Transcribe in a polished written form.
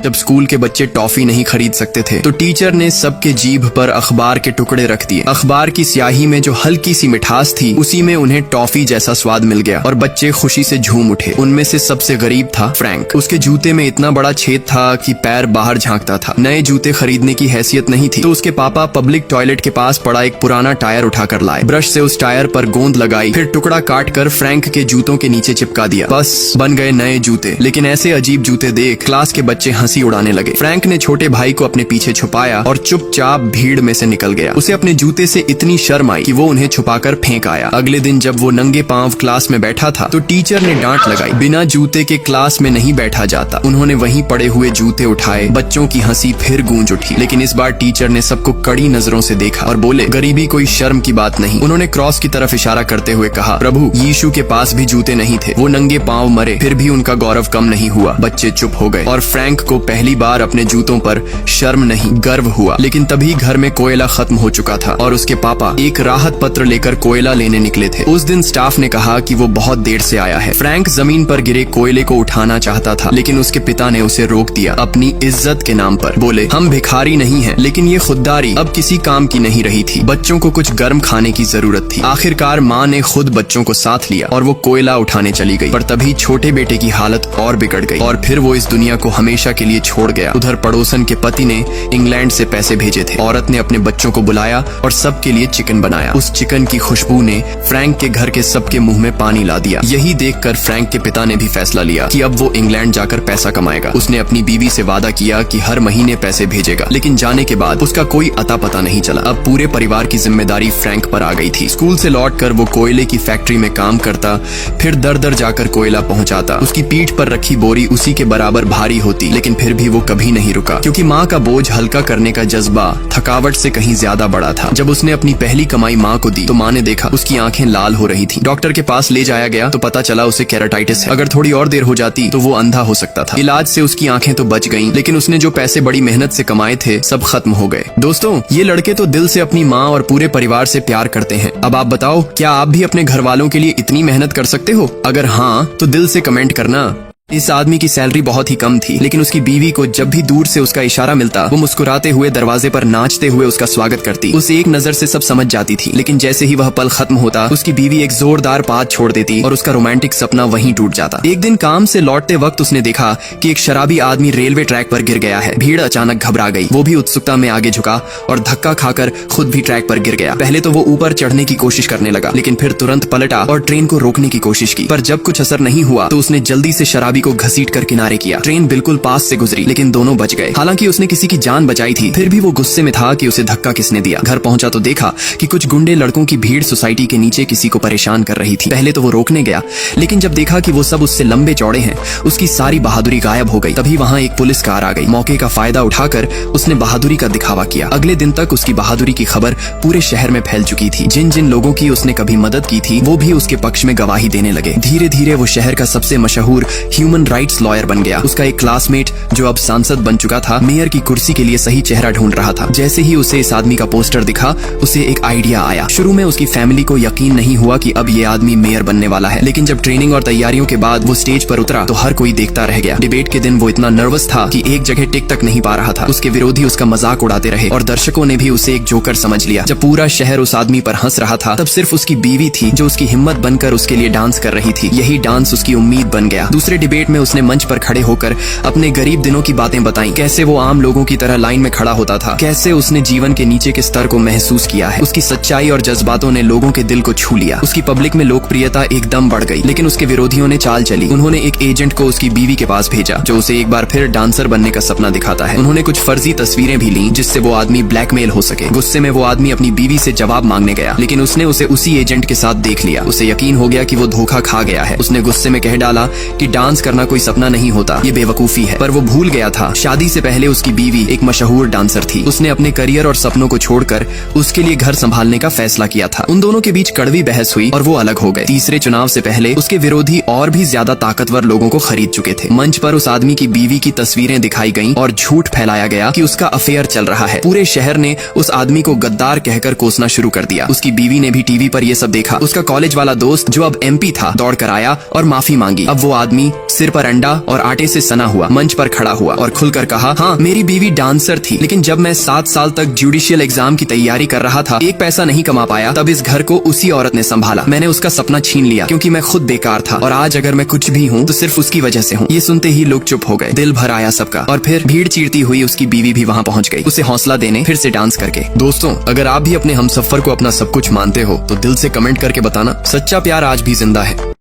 जब स्कूल के बच्चे टॉफी नहीं खरीद सकते थे तो टीचर ने सबके जीभ पर अखबार के टुकड़े रख दिए। अखबार की स्याही में जो हल्की सी मिठास थी उसी में उन्हें टॉफी जैसा स्वाद मिल गया और बच्चे खुशी से झूम उठे। उनमें से सबसे गरीब था फ्रैंक। उसके जूते में इतना बड़ा छेद था कि पैर बाहर झांकता था। नए जूते खरीदने की हैसियत नहीं थी तो उसके पापा पब्लिक टॉयलेट के पास पड़ा एक पुराना टायर उठाकर लाए। ब्रश से उस टायर पर गोंद लगाई, फिर टुकड़ा काट कर फ्रैंक के जूतों के नीचे चिपका दिया। बस बन गए नए जूते। लेकिन ऐसे अजीब जूते देख क्लास के बच्चे हंसी उड़ाने लगे। फ्रैंक ने छोटे भाई को अपने पीछे छुपाया और चुपचाप भीड़ में से निकल गया। उसे अपने जूते से इतनी शर्म आई कि वो उन्हें छुपाकर फेंक आया। अगले दिन जब वो नंगे पांव क्लास में बैठा था तो टीचर ने डांट लगाई, बिना जूते के क्लास में नहीं बैठा जाता। उन्होंने वहीं पड़े हुए जूते उठाए। बच्चों की हंसी फिर गूंज उठी। लेकिन इस बार टीचर ने सबको कड़ी नजरों से देखा और बोले, गरीबी कोई शर्म की बात नहीं। उन्होंने क्रॉस की तरफ इशारा करते हुए कहा, प्रभु यीशु के पास भी जूते नहीं थे, वो नंगे पांव मरे, फिर भी उनका गौरव कम नहीं हुआ। बच्चे चुप हो गए और फ्रैंक को पहली बार अपने जूतों पर शर्म नहीं गर्व हुआ। लेकिन तभी घर में कोयला खत्म हो चुका था और उसके पापा एक राहत पत्र लेकर कोयला लेने निकले थे। उस दिन स्टाफ ने कहा कि वो बहुत देर से आया है। फ्रैंक जमीन पर गिरे कोयले को उठाना चाहता था लेकिन उसके पिता ने उसे रोक दिया अपनी इज्जत के नाम पर। बोले, हम भिखारी नहीं हैं, लेकिन ये खुददारी अब किसी काम की नहीं रही थी। बच्चों को कुछ गर्म खाने की जरूरत थी। आखिरकार माँ ने खुद बच्चों को साथ लिया और वो कोयला उठाने चली गई। पर तभी छोटे बेटे की हालत और बिगड़ गई और फिर वो इस दुनिया को हमेशा के लिए छोड़ गया। उधर पड़ोसन के पति ने इंग्लैंड से पैसे भेजे थे। औरत ने अपने बच्चों को बुलाया और सबके लिए चिकन बनाया। उस चिकन की खुशबू ने फ्रैंक के घर के सबके मुंह में पानी ला दिया। यही देखकर फ्रैंक के पिता ने भी फैसला लिया कि अब वो इंग्लैंड जाकर पैसा कमाएगा। उसने अपनी बीवी से वादा किया कि हर महीने पैसे भेजेगा। लेकिन जाने के बाद उसका कोई अता पता नहीं चला। अब पूरे परिवार की जिम्मेदारी फ्रैंक पर आ गई थी। स्कूल से लौटकर वो कोयले की फैक्ट्री में काम करता, फिर दर दर जाकर कोयला पहुंचाता। उसकी पीठ पर रखी बोरी उसी के बराबर भारी होती, लेकिन फिर भी वो कभी नहीं रुका क्योंकि माँ का बोझ हल्का करने का जज्बा थकावट से कहीं ज्यादा बड़ा था। जब उसने अपनी पहली कमाई माँ को दी तो माँ ने देखा उसकी आंखें लाल हो रही थी। डॉक्टर के पास ले जाया गया तो पता चला उसे केराटाइटिस है। अगर थोड़ी और देर हो जाती तो वो अंधा हो सकता था। इलाज से उसकी आंखें तो बच गईं, लेकिन उसने जो पैसे बड़ी मेहनत से कमाए थे सब खत्म हो गए। दोस्तों, ये लड़के तो दिल से अपनी माँ और पूरे परिवार से प्यार करते हैं। अब आप बताओ, क्या आप भी अपने घर वालों के लिए इतनी मेहनत कर सकते हो? अगर हाँ तो दिल से कमेंट करना। इस आदमी की सैलरी बहुत ही कम थी, लेकिन उसकी बीवी को जब भी दूर से उसका इशारा मिलता वो मुस्कुराते हुए दरवाजे पर नाचते हुए उसका स्वागत करती। उसे एक नजर से सब समझ जाती थी, लेकिन जैसे ही वह पल खत्म होता उसकी बीवी एक जोरदार बात छोड़ देती और उसका रोमांटिक सपना वहीं टूट जाता। एक दिन काम से लौटते वक्त उसने देखा कि एक शराबी आदमी रेलवे ट्रैक पर गिर गया है। भीड़ अचानक घबरा गई। वो भी उत्सुकता में आगे झुका और धक्का खाकर खुद भी ट्रैक पर गिर गया। पहले तो वो ऊपर चढ़ने की कोशिश करने लगा, लेकिन फिर तुरंत पलटा और ट्रेन को रोकने की कोशिश की। पर जब कुछ असर नहीं हुआ तो उसने जल्दी से शराबी को घसीट कर किनारे किया। ट्रेन बिल्कुल पास से गुजरी, लेकिन दोनों बच गए। हालांकि उसने किसी की जान बचाई थी, फिर भी वो गुस्से में था कि उसे धक्का किसने दिया। घर पहुंचा तो देखा कि कुछ गुंडे लड़कों की भीड़ सोसाइटी के नीचे किसी को परेशान कर रही थी। पहले तो वो रोकने गया, लेकिन जब देखा कि वो सब उससे लंबे चौड़े हैं, उसकी सारी बहादुरी गायब हो गई। तभी वहां एक पुलिस कार आ गई। मौके का फायदा उठाकर उसने बहादुरी का दिखावा किया। अगले दिन तक उसकी बहादुरी की खबर पूरे शहर में फैल चुकी थी। जिन जिन लोगों की उसने कभी मदद की थी वो भी उसके पक्ष में गवाही देने लगे। धीरे धीरे वो शहर का सबसे मशहूर ह्यूमन राइट्स लॉयर बन गया। उसका एक क्लासमेट जो अब सांसद बन चुका था, मेयर की कुर्सी के लिए सही चेहरा ढूंढ रहा था। जैसे ही उसे इस आदमी का पोस्टर दिखा उसे एक आइडिया आया। शुरू में उसकी फैमिली को यकीन नहीं हुआ कि अब ये आदमी मेयर बनने वाला है, लेकिन जब ट्रेनिंग और तैयारियों के बाद वो स्टेज पर उतरा तो हर कोई देखता रह गया। डिबेट के दिन वो इतना नर्वस था कि एक जगह टिक तक नहीं पा रहा था। उसके विरोधी उसका मजाक उड़ाते रहे और दर्शकों ने भी उसे एक जोकर समझ लिया। जब पूरा शहर उस आदमी पर हंस रहा था तब सिर्फ उसकी बीवी थी जो उसकी हिम्मत बनकर उसके लिए डांस कर रही थी। यही डांस उसकी उम्मीद बन गया। दूसरे डिबेट में उसने मंच पर खड़े होकर अपने गरीब दिनों की बातें बताई। कैसे वो आम लोगों की तरह लाइन में खड़ा होता था, कैसे उसने जीवन के नीचे के स्तर को महसूस किया है। उसकी सच्चाई और जज्बातों ने लोगों के दिल को छू लिया। उसकी पब्लिक में लोकप्रियता एकदम बढ़ गई। लेकिन उसके विरोधियों ने चाल चली। उन्होंने एक एजेंट को उसकी बीवी के पास भेजा जो उसे एक बार फिर डांसर बनने का सपना दिखाता है। उन्होंने कुछ फर्जी तस्वीरें भी ली जिससे वो आदमी ब्लैकमेल हो सके। गुस्से में वो आदमी अपनी बीवी से जवाब मांगने गया, लेकिन उसने उसे उसी एजेंट के साथ देख लिया। उसे यकीन हो गया कि वो धोखा खा गया है। उसने गुस्से में कह डाला कि डांस करना कोई सपना नहीं होता, ये बेवकूफी है। पर वो भूल गया था शादी से पहले उसकी बीवी एक मशहूर डांसर थी। उसने अपने करियर और सपनों को छोड़कर उसके लिए घर संभालने का फैसला किया था। उन दोनों के बीच कड़वी बहस हुई और वो अलग हो गए। तीसरे चुनाव से पहले उसके विरोधी और भी ज्यादा ताकतवर लोगों को खरीद चुके थे। मंच पर उस आदमी की बीवी की तस्वीरें दिखाई गईं और झूठ फैलाया गया कि उसका अफेयर चल रहा है। पूरे शहर ने उस आदमी को गद्दार कहकर कोसना शुरू कर दिया। उसकी बीवी ने भी टीवी पर ये सब देखा। उसका कॉलेज वाला दोस्त जो अब MP था दौड़ कर आया और माफी मांगी। अब वो आदमी सिर पर अंडा और आटे से सना हुआ, मंच पर खड़ा हुआ और खुलकर कहा, हाँ मेरी बीवी डांसर थी, लेकिन जब मैं 7 साल तक जुडिशियल एग्जाम की तैयारी कर रहा था, एक पैसा नहीं कमा पाया, तब इस घर को उसी औरत ने संभाला। मैंने उसका सपना छीन लिया क्योंकि मैं खुद बेकार था, और आज अगर मैं कुछ भी हूँ तो सिर्फ उसकी वजह से हूँ। ये सुनते ही लोग चुप हो गए, दिल भर आया सबका। और फिर भीड़ चीरती हुई उसकी बीवी भी वहाँ पहुँच गई, उसे हौसला देने, फिर से डांस करके। दोस्तों, अगर आप भी अपने हमसफर को अपना सब कुछ मानते हो तो दिल से कमेंट करके बताना, सच्चा प्यार आज भी जिंदा है।